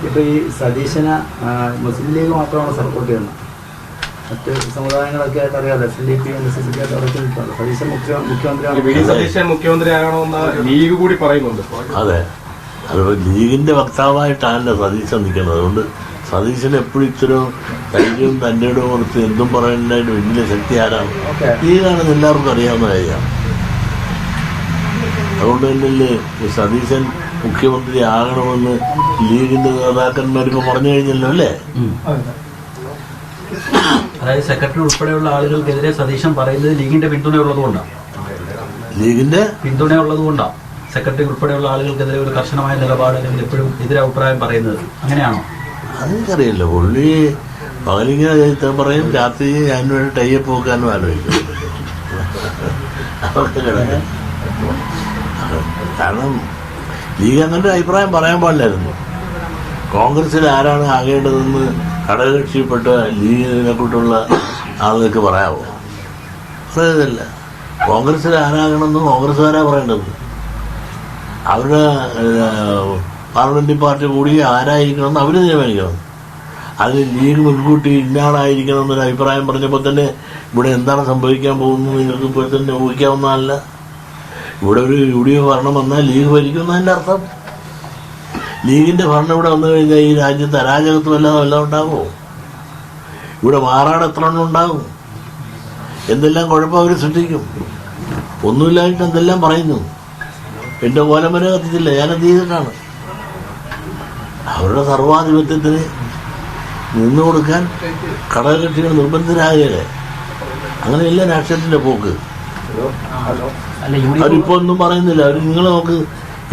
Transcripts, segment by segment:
ഇപ്പോൾ ഈ സതീശനെ മുസ്ലിം ലീഗ് മാത്രമാണ് സപ്പോർട്ട് ചെയ്യുന്നത്. മറ്റ് സമുദായങ്ങളൊക്കെ ആയിട്ട് അറിയാതെ SNDP NSSP ആയിട്ട് അവരൊക്കെ നിൽക്കുന്നുണ്ട്. സതീശൻ മുഖ്യമന്ത്രിയാണ്. സതീശൻ മുഖ്യമന്ത്രിയാകണമെന്ന് ലീഗ് കൂടി പറയുന്നുണ്ട്. അതെ, അതുപോലെ ലീഗിന്റെ വക്താവായിട്ടാണല്ലോ സതീശൻ നിൽക്കുന്നത്. അതുകൊണ്ട് സതീശന് എപ്പോഴും ഇത്തരം ധൈര്യവും തൻ്റെ ഇടവും കൊടുത്ത് എന്തും പറയുന്നതിന് വലിയ ശക്തി ആരാണ്? ലീഗാണെന്ന് എല്ലാവർക്കും അറിയാവുന്ന കാര്യമാണ്. അതുകൊണ്ട് തന്നെയല്ലേ സതീശൻ മുഖ്യമന്ത്രി ആകണമെന്ന് ലീഗിന്റെ നേതാക്കന്മാരിപ്പോൾ പറഞ്ഞു കഴിഞ്ഞല്ലോ അല്ലേ? അതായത് സെക്രട്ടറി ഉൾപ്പെടെയുള്ള ആളുകൾക്കെതിരെ സതീശൻ പറയുന്നത് ലീഗിന്റെ പിന്തുണയുള്ളതുകൊണ്ടാണ്. ലീഗിന്റെ പിന്തുണയുള്ളതുകൊണ്ടാണ് സെക്രട്ടറി ഉൾപ്പെടെയുള്ള ആളുകൾക്കെതിരെ ഒരു കർശനമായ നിലപാട് അല്ലെങ്കിൽ എപ്പോഴും എതിരഭിപ്രായം പറയുന്നത്. അങ്ങനെയാണോ? അതെനിക്കറിയില്ല. പുള്ളി പകലിങ്ങനെ പറയും, രാത്രി ഞാൻ ടൈപ്പ് പോക്കാനും ആലോചിക്കും. അതൊക്കെ കിടക്കും. കാരണം ലീഗ് അങ്ങനത്തെ അഭിപ്രായം പറയാൻ പാടില്ലായിരുന്നു. കോൺഗ്രസിൽ ആരാണ് ആകേണ്ടതെന്ന് ഘടകകക്ഷിപ്പെട്ട ലീഗിനെ കൊണ്ടുള്ള ആളുകൾക്ക് പറയാമോ? പറയുന്നില്ല. കോൺഗ്രസിൽ ആരാകണമെന്ന് കോൺഗ്രസ്സുകാരാ പറയേണ്ടത്. അവരുടെ പാർലമെന്ററി പാർട്ടി കൂടി ആരായിരിക്കണമെന്ന് അവർ തീരുമാനിക്കണം. അതിന് ലീഗ് മുൻകൂട്ടി ഇന്നാളായിരിക്കണം എന്നൊരു അഭിപ്രായം പറഞ്ഞപ്പോൾ തന്നെ ഇവിടെ എന്താണ് സംഭവിക്കാൻ പോകുന്നത് നിങ്ങൾക്ക് ഇപ്പോൾ തന്നെ ഊഹിക്കാവുന്നതല്ല. ഇവിടെ ഒരു UDF ഭരണം വന്നാൽ ലീഗ് ഭരിക്കുന്നതിൻ്റെ അർത്ഥം ലീഗിന്റെ ഭരണം ഇവിടെ വന്നു കഴിഞ്ഞാൽ ഈ രാജ്യത്ത് അരാജകത്വം വല്ലതും ഉണ്ടാകുമോ? ഇവിടെ മാറാട് എത്ര എണ്ണം ഉണ്ടാകും? എന്തെല്ലാം കുഴപ്പം അവർ സൃഷ്ടിക്കും. ഒന്നുമില്ലായിട്ട് എന്തെല്ലാം പറയുന്നു. എന്റെ കോലം വരെ കത്തിച്ചില്ല, ഞാനെന്ത് ചെയ്തിട്ടാണ്? അവരുടെ സർവാധിപത്യത്തിന് നിന്നു കൊടുക്കാൻ ഘടകകക്ഷികൾ നിർബന്ധിതരാകല്ലേ? അങ്ങനെയല്ല രാഷ്ട്രീയത്തിന്റെ പോക്ക്. അവരിപ്പോ ഒന്നും പറയുന്നില്ല. അവർ നിങ്ങൾ നോക്ക്,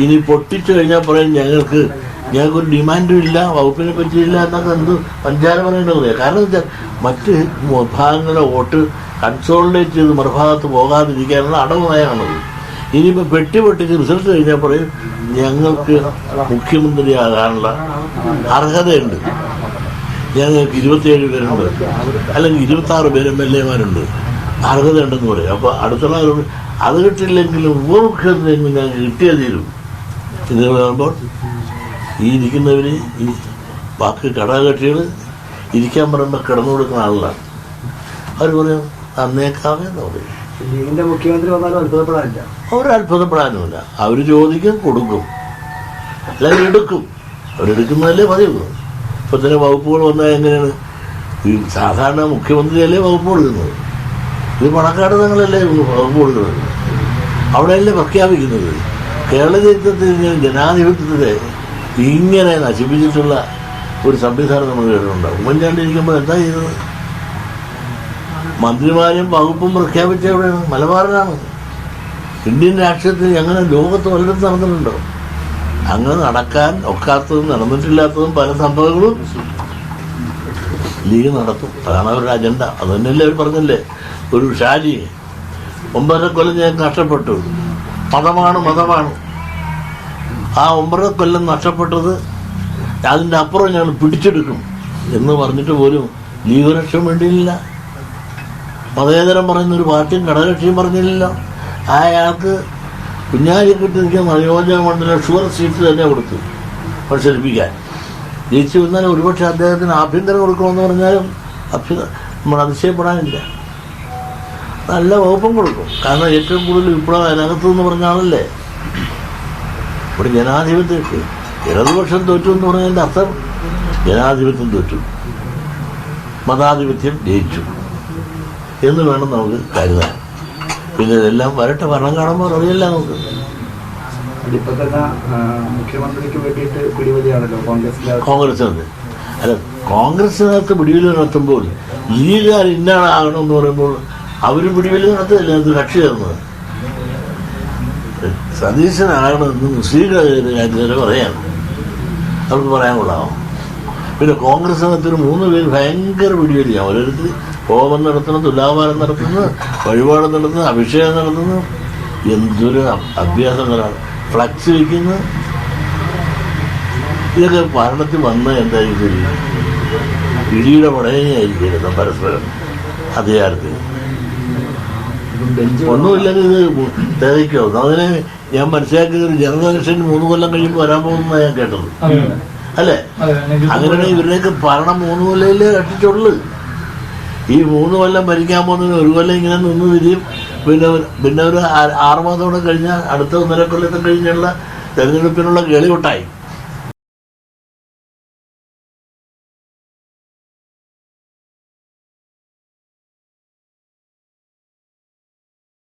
ഇനി പൊട്ടിച്ചു കഴിഞ്ഞാൽ പറയും ഞങ്ങൾക്കൊരു ഡിമാൻഡും ഇല്ല, വകുപ്പിനെ പറ്റിയില്ല എന്നൊക്കെ എന്ത് പഞ്ചാര പറയേണ്ടത് പറയാം. കാരണം വെച്ചാൽ മറ്റ് ഭാഗങ്ങളുടെ വോട്ട് കൺസോളിഡേറ്റ് ചെയ്ത് മറുഭാഗത്ത് പോകാതിരിക്കാനുള്ള അടവുനയമാണത്. ഇനിയിപ്പോൾ പൊട്ടിച്ച് റിസൾട്ട് കഴിഞ്ഞാൽ പറയും ഞങ്ങൾക്ക് മുഖ്യമന്ത്രിയാകാനുള്ള അർഹതയുണ്ട്, ഞങ്ങൾക്ക് 27 പേരുണ്ട്, അല്ലെങ്കിൽ 26 പേര് MLA-മാരുണ്ട്, അർഹതയുണ്ടെന്ന് പറയും. അപ്പോൾ അടുത്തുള്ള അത് കിട്ടില്ലെങ്കിലും ഉപമുഖ്യമന്ത്രിയെങ്കിലും ഞങ്ങൾക്ക് കിട്ടിയേ തീരും. ഇത് പറയുമ്പോൾ ഈ ഇരിക്കുന്നവര് ഈ ബാക്കി ഘടകകക്ഷികൾ ഇരിക്കാൻ പറയുമ്പോൾ കിടന്നു കൊടുക്കുന്ന ആളാണ്. അവർ പറയും അന്നേക്കാവേ എന്ന് പറയും. ലീഗിന്റെ മുഖ്യമന്ത്രി വന്നാലും അത്ഭുതപ്പെടാനില്ല. അവർ അത്ഭുതപ്പെടാനുമില്ല. അവർ ചോദിക്കും, കൊടുക്കും, അല്ലെങ്കിൽ എടുക്കും. അവരെടുക്കുന്നതല്ലേ പതിവ്. ഇപ്പൊ തന്നെ വകുപ്പുകൾ വന്നാൽ എങ്ങനെയാണ്? ഈ സാധാരണ മുഖ്യമന്ത്രിയല്ലേ വകുപ്പ് കൊടുക്കുന്നത്. ഇത് പണക്കാട് തങ്ങളല്ലേ വകുപ്പ് കൊടുക്കുന്നത്. അവിടെയല്ലേ പ്രഖ്യാപിക്കുന്നത്. കേരള ചരിത്രത്തിൽ ജനാധിപത്യത്തെ ഇങ്ങനെ നശിപ്പിച്ചിട്ടുള്ള ഒരു സംവിധാനം നമ്മൾ കേട്ടിട്ടുണ്ടാവും. ഉമ്മൻചാണ്ടി ഇരിക്കുമ്പോൾ എന്താ ചെയ്തത്? മന്ത്രിമാരും വകുപ്പും പ്രഖ്യാപിച്ച എവിടെയാണ്? മലബാറിലാണ്. ഇന്ത്യൻ രാഷ്ട്രീയത്തിൽ അങ്ങനെ ലോകത്ത് വല്ലതും നടന്നിട്ടുണ്ടോ? അങ്ങനെ നടക്കാൻ ഒക്കാത്തതും നടന്നിട്ടില്ലാത്തതും പല സംഭവങ്ങളും ലീഗ് നടത്തും. അതാണ് അവരുടെ അജണ്ട. അത് തന്നെയല്ലേ അവർ പറഞ്ഞല്ലേ, ഒരു ഷാജി 9 കൊല്ലം ഞാൻ നഷ്ടപ്പെട്ടു, മതമാണ്. ആ 9 കൊല്ലം നഷ്ടപ്പെട്ടത് അതിൻ്റെ അപ്പുറം ഞാൻ പിടിച്ചെടുക്കും എന്ന് പറഞ്ഞിട്ട് പോലും ലീഗ് രക്ഷയും വേണ്ടിയില്ല. മതേതരം പറയുന്നൊരു പാർട്ടിയും ഘടകകക്ഷിയും പറഞ്ഞില്ലല്ലോ. അയാൾക്ക് കുഞ്ഞാലിക്കുട്ടി നിൽക്കുന്ന നിയോജക മണ്ഡലം ഷുവർ സീറ്റ് തന്നെ കൊടുത്തു മത്സരിപ്പിക്കാൻ. ജയിച്ചു വന്നാൽ ഒരുപക്ഷെ അദ്ദേഹത്തിന് ആഭ്യന്തരം കൊടുക്കണമെന്ന് പറഞ്ഞാലും നമ്മൾ അതിശയപ്പെടാനില്ല. നല്ല വകുപ്പും കൊടുക്കും. കാരണം ഏറ്റവും കൂടുതൽ വിപ്ലവം അതിനകത്ത് എന്ന് പറഞ്ഞ ആളല്ലേ. ഇവിടെ ജനാധിപത്യത്തിൽ ഇടതുപക്ഷം തോറ്റു എന്ന് പറഞ്ഞതിൻ്റെ അർത്ഥം ജനാധിപത്യം തോറ്റു, മതാധിപത്യം ജയിച്ചു എന്ന് വേണം നമുക്ക് കരുതാൻ. പിന്നെ ഇതെല്ലാം വരട്ടെ, ഭരണം കാണുമ്പോൾ അറിയില്ല നമുക്ക്. ഇപ്പൊ തന്നെ മുഖ്യമന്ത്രിക്ക് വേണ്ടിയിട്ട് പിടിവലിയാണല്ലോ കോൺഗ്രസിനകത്ത്. അല്ല, കോൺഗ്രസിനകത്ത് പിടിവലി നടത്തുമ്പോൾ ലീഗുകാർ ഇന്നാളാകണമെന്ന് പറയുമ്പോൾ അവർ പിടിവലി നടത്തില്ല. അത് കക്ഷി ചേർന്നത് സതീശനാകണമെന്ന് മുസ്ലിം കാര്യത്തിൽ പറയാം. അവർക്ക് പറയാൻ കൊള്ളാമോ? പിന്നെ കോൺഗ്രസിനകത്തൊരു 3 പേര് ഭയങ്കര പിടിവലിയാണ്. ഓരോരുത്തർ ഹോമം നടത്തുന്നു, തുലാഭാരം നടത്തുന്നു, വഴിപാട് നടത്തുന്നു, അഭിഷേകം നടത്തുന്നു. എന്തൊരു അഭ്യാസങ്ങളാണ്. ഫ്ലക്സ് വയ്ക്കുന്നു. ഇതൊക്കെ ഭരണത്തിൽ വന്ന എന്തായിരിക്കും? ഇടിയുടെ പടയനായിരിക്കും പരസ്പരം അധികാരത്തിൽ. ഒന്നുമില്ലെങ്കിൽ ഇത് തികയ്ക്കോ? അതിനെ ഞാൻ മനസ്സിലാക്കിയത് ജനറൽ ഇലക്ഷന് 3 കൊല്ലം കഴിയുമ്പോൾ വരാൻ പോകുന്നതാണ് ഞാൻ കേട്ടത്. അല്ലേ? അങ്ങനെയാണെങ്കിൽ ഇവരുടെയൊക്കെ ഭരണം 3 കൊല്ലയിലേ കട്ടിട്ടുള്ളു. ഈ 3 കൊല്ലം ഭരിക്കാൻ പോകുന്നതിന് 1 കൊല്ലം ഇങ്ങനെ നിന്ന് തിരിയും. പിന്നെ ഒരു 6 മാസം കൂടെ കഴിഞ്ഞാൽ അടുത്ത 1.5 കൊല്ലത്തെ കഴിഞ്ഞുള്ള തെരഞ്ഞെടുപ്പിനുള്ള കേളികൊട്ടായി.